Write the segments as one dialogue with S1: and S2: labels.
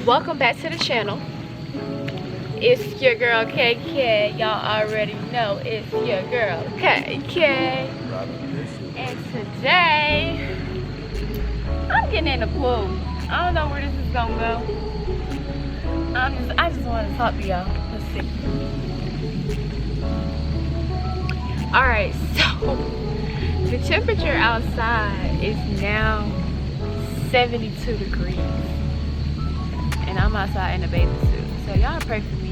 S1: Welcome back to the channel. It's your girl KK. Y'all already know it's your girl KK. And today I'm getting in the pool. I don't know where this is gonna go. I just want to talk to y'all. Let's see. Alright, so the temperature outside is now 72 degrees. And I'm outside in a bathing suit. So y'all pray for me.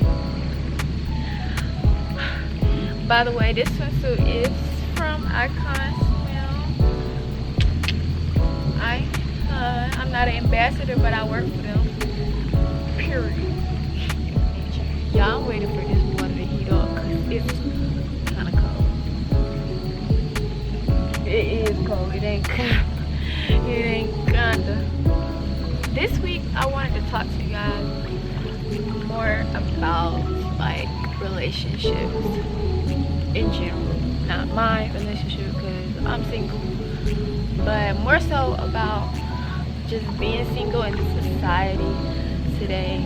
S1: By the way, this swimsuit is from Icon Swim. I'm not an ambassador, but I work for them. Period. Y'all, I'm waiting for this water to heat up because it's kind of cold. It is cold. It ain't kinda. This week I wanted to talk to you guys more about like relationships in general. Not my relationship because I'm single, but more so about just being single in society today.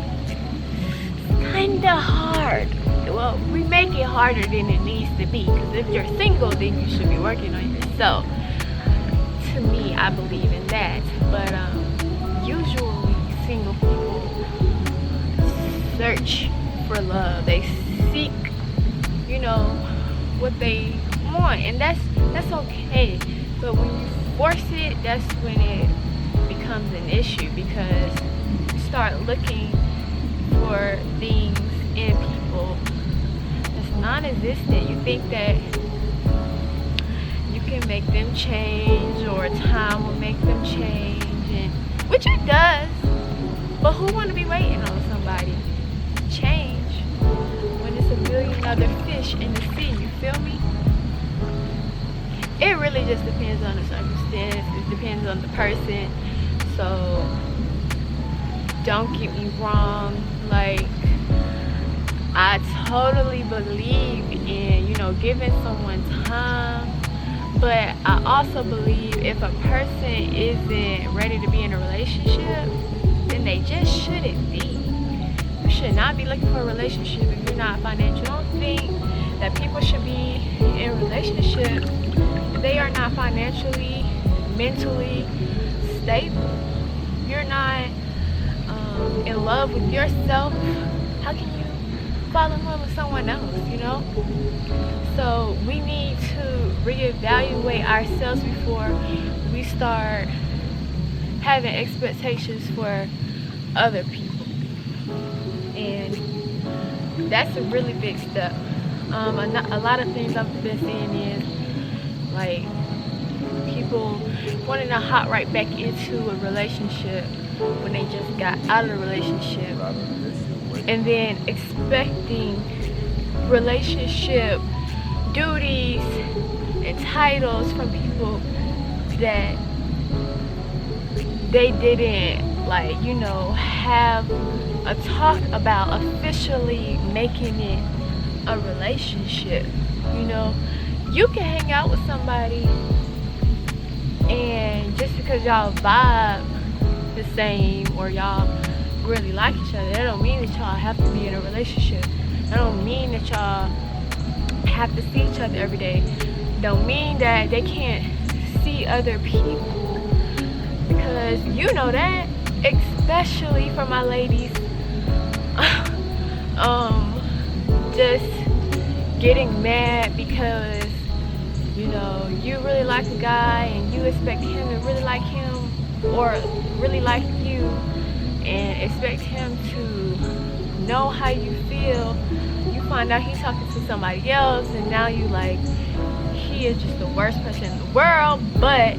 S1: It's kinda hard. Well, we make it harder than it needs to be, because if you're single then you should be working on yourself. To me, I believe in that. But usually single people search for love. They seek, you know, what they want, and that's okay. But when you force it, that's when it becomes an issue, because you start looking for things in people that's non-existent. You think that you can make them change, or time will make them change, and which it does, but who want to be waiting on somebody to change when it's a million other fish in the sea? You feel me? It really just depends on the circumstance. It depends on the person. So don't get me wrong, like, I totally believe in, you know, giving someone time. But I also believe if a person isn't ready to be in a relationship, then they just shouldn't be. You should not be looking for a relationship if you're not financial. I don't think that people should be in a relationship if they are not financially, mentally stable. If you're not in love with yourself, how can you fall in love with someone else, you know? So we need to reevaluate ourselves before we start having expectations for other people. And that's a really big step. A lot of things I've been seeing is like people wanting to hop right back into a relationship when they just got out of the relationship, and then expecting relationship duties and titles from people that they didn't, like, you know, have a talk about officially making it a relationship. You know, you can hang out with somebody, and just because y'all vibe the same or y'all really like each other, that don't mean that y'all have to be in a relationship. That don't mean that y'all have to see each other every day. Don't mean that they can't see other people, because you know that, especially for my ladies, just getting mad because, you know, you really like a guy and you expect him to really like him or really like you, and expect him to know how you feel. You find out he's talking to somebody else, and now you like, he is just the worst person in the world. But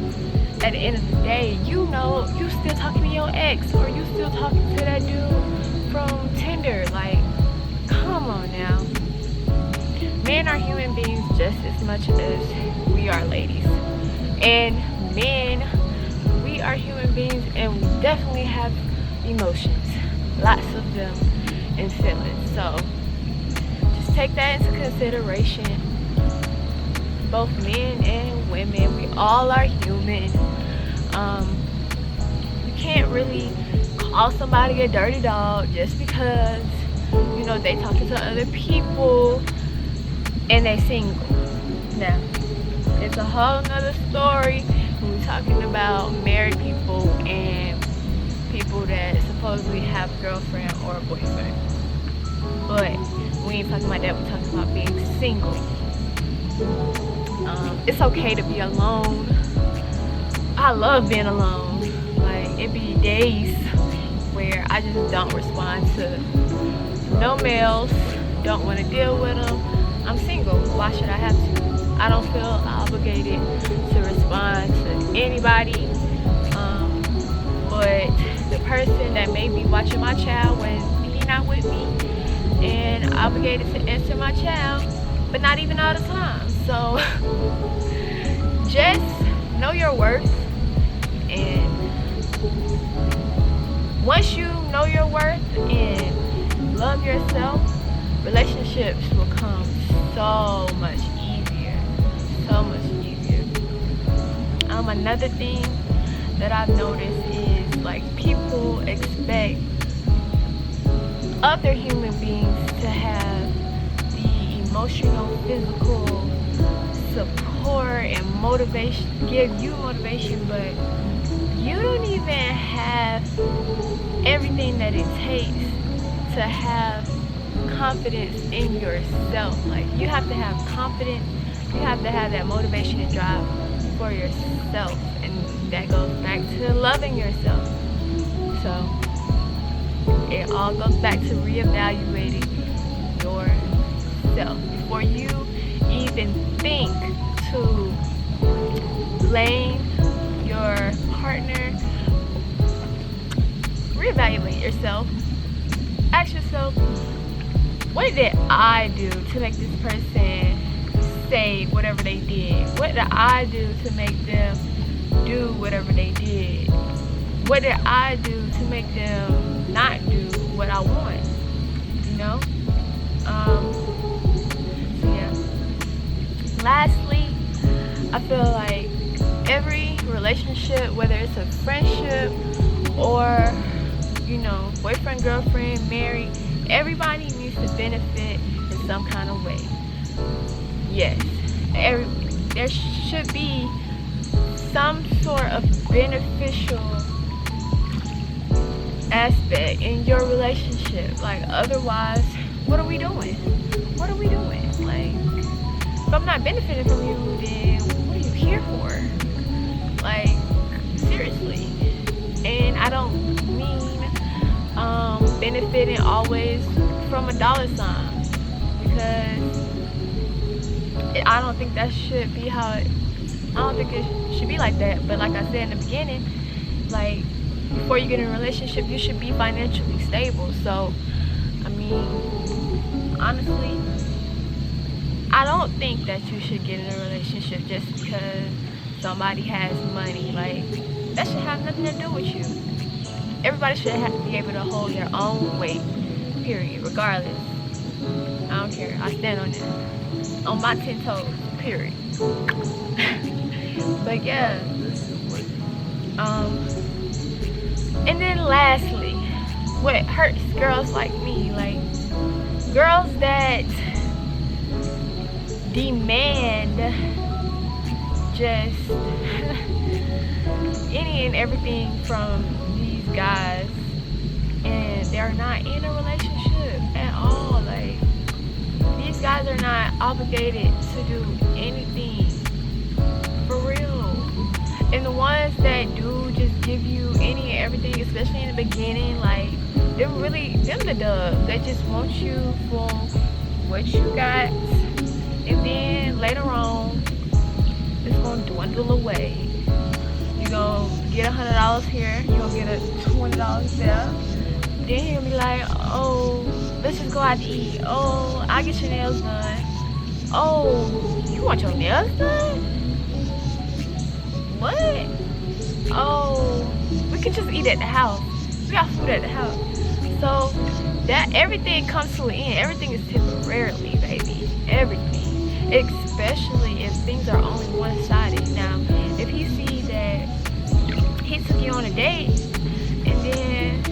S1: at the end of the day, you know, you still talking to your ex, or you still talking to that dude from Tinder. Like, come on now. Men are human beings just as much as we are ladies. And men, we are human beings, and we definitely have emotions, lots of them, and feelings. So just take that into consideration. Both men and women, we all are human. You can't really call somebody a dirty dog just because, you know, they talking to other people and they single. Now, it's a whole nother story when we're talking about married people and people that supposedly have a girlfriend or a boyfriend. But we ain't talking about that, we're talking about being single. It's okay to be alone. I love being alone. Like, it be days where I just don't respond to no males, don't want to deal with them. I'm single, why should I have to? I don't feel obligated to respond to anybody. But the person that may be watching my child when he's not with me and obligated to answer my child, but not even all the time. So just know your worth, and once you know your worth and love yourself, relationships will come so much easier, so much easier. Another thing that I've noticed is, like, people expect other human beings to have the emotional, physical support and motivation, give you motivation, but you don't even have everything that it takes to have confidence in yourself. Like, you have to have confidence, you have to have that motivation and drive for yourself, and that goes back to loving yourself. So it all goes back to reevaluating yourself before you even think to blame your partner. Reevaluate yourself. Ask yourself, what did I do to make this person say whatever they did? What did I do to make them do whatever they did? What did I do to make them not do what I want? You know? So yeah. Lastly, I feel like every relationship, whether it's a friendship or, you know, boyfriend, girlfriend, married, everybody needs to benefit in some kind of way. Yes, there should be some sort of beneficial aspect in your relationship. Like, otherwise, what are we doing? What are we doing? Like, if I'm not benefiting from you, then what are you here for? Like, seriously. And I don't mean benefiting always from a dollar sign, because I don't think that should be how it, I don't think it should be like that. But like I said in the beginning, like, before you get in a relationship, you should be financially stable. So, I mean, honestly, I don't think that you should get in a relationship just because somebody has money. Like, that should have nothing to do with you. Everybody should be able to hold their own weight, period, regardless. I don't care. I stand on that. On my 10 toes, period. But yeah. And then lastly, what hurts girls like me, like girls that demand just any and everything from these guys, and they're not in a relationship at all. Like, these guys are not obligated to do anything, for real. And the ones that do just give you any and everything, especially in the beginning, like, they're the dubs. They just want you for what you got, and then later on, it's gonna dwindle away. You're gonna get $100 here, you're gonna get $20 there. Then you're gonna be like, oh, let's just go out to eat. Oh, I get your nails done. Oh, you want your nails done? What? Oh, we can just eat at the house. We got food at the house. So that everything comes to an end. Everything is temporarily, baby. Everything. Especially if things are only one-sided. Now, if he sees that he took you on a date and then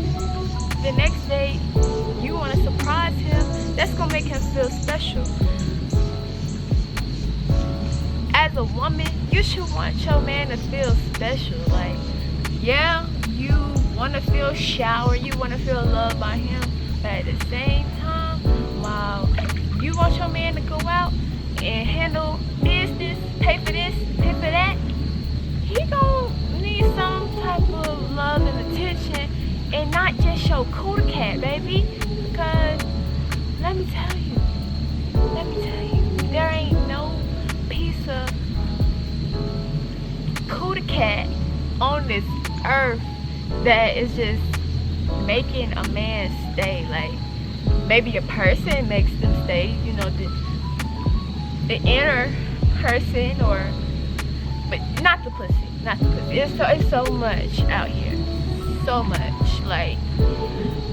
S1: make him feel special. As a woman, you should want your man to feel special. Like, yeah, you want to feel showered, you want to feel loved by him, but at the same time, while you want your man to go out and handle business, pay for this, pay for that, he gon' need some type of love and attention, and not just your cooter cat, baby. Because let me tell you, there ain't no piece of cooter cat on this earth that is just making a man stay. Like, maybe a person makes them stay, you know, the inner person, or, but not the pussy. It's so much out here, so much. Like,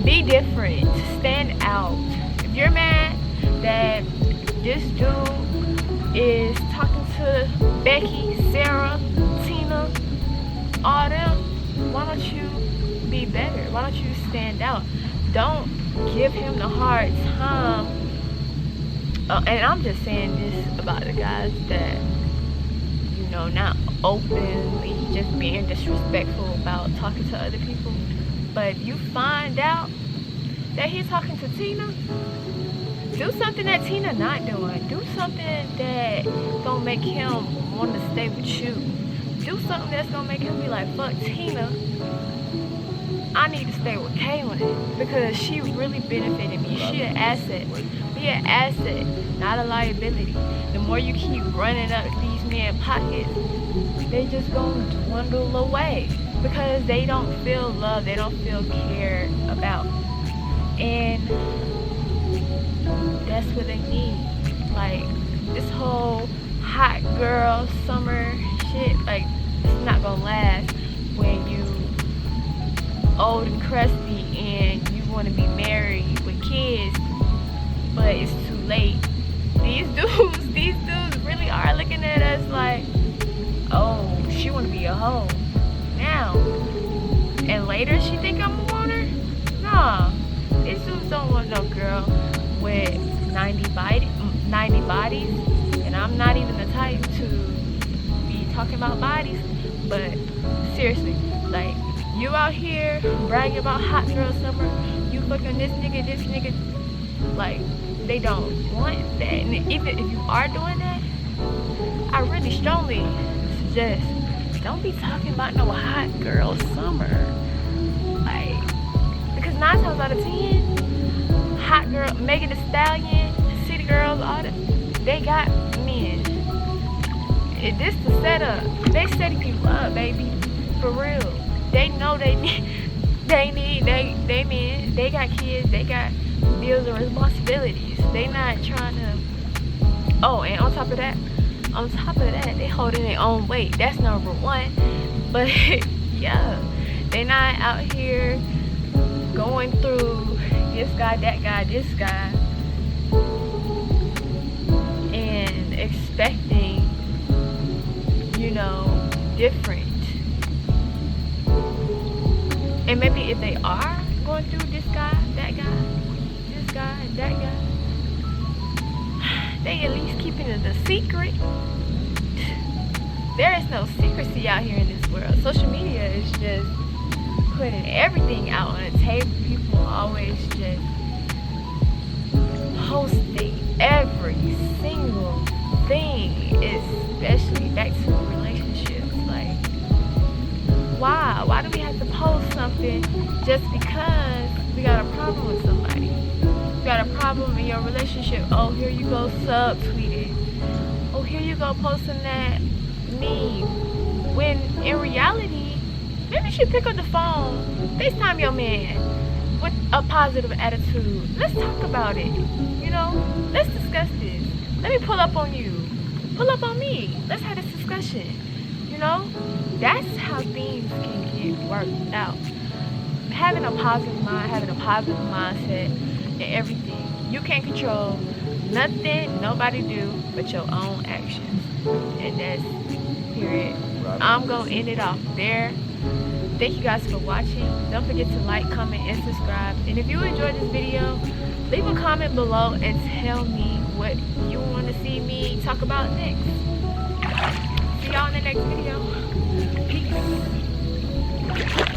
S1: be different, stand out. If you're mad that this dude is talking to Becky, Sarah, Tina, all them, why don't you be better? Why don't you stand out? Don't give him the hard time. And I'm just saying this about the guys that, you know, not openly just being disrespectful about talking to other people, but you find out that he's talking to Tina, do something that Tina not doing. Do something that gonna make him want to stay with you. Do something that's gonna make him be like, fuck Tina, I need to stay with Kaylin because she really benefited me. She an asset. Be an asset, not a liability. The more you keep running up these men's pockets, they just gonna dwindle away because they don't feel love, they don't feel cared about. And that's what they need. Like, this whole hot girl summer shit, like, it's not gonna last when you old and crusty and you want to be married with kids, but it's too late. These dudes really are looking at us like, oh, she want to be a hoe now, and later she think I'm a wanter. Nah, these dudes don't want no girl with 90 bodies, and I'm not even the type to be talking about bodies. But seriously, like, you out here bragging about hot girl summer, you fucking this nigga, like, they don't want that. And even if you are doing that, I really strongly suggest, don't be talking about no hot girl summer. Like, because 9 times out of 10, hot girl, Megan Thee Stallion, city girls, all that, they got men. This the setup. They setting people up, baby, for real. They know they men, they got kids, they got bills and responsibilities. They not trying to, oh, and on top of that, they holding their own weight. That's number one. But yeah, they not out here going through this guy, that guy, this guy, and expecting, you know, different. And maybe if they are going through this guy, that guy, this guy, that guy, they at least keeping it a secret. There is no secrecy out here in this world. Social media is just putting everything out on the table. People always just posting every single thing, especially back to relationships. Like, why? Why do we have to post something just because we got a problem with somebody? You got a problem in your relationship. Oh, here you go subtweeting. Oh, here you go posting that meme. When in reality, maybe you should pick up the phone, FaceTime your man with a positive attitude. Let's talk about it. You know, let's discuss this. Let me pull up on you. Pull up on me. Let's have this discussion. You know, that's how things can get worked out. Having a positive mind, having a positive mindset in everything. You can't control nothing nobody do but your own actions. And that's period. I'm gonna end it off there. thank you guys for watching. Don't forget to like, comment, and subscribe. And if you enjoyed this video, leave a comment below and tell me what you want to see me talk about next. See y'all in the next video. Peace.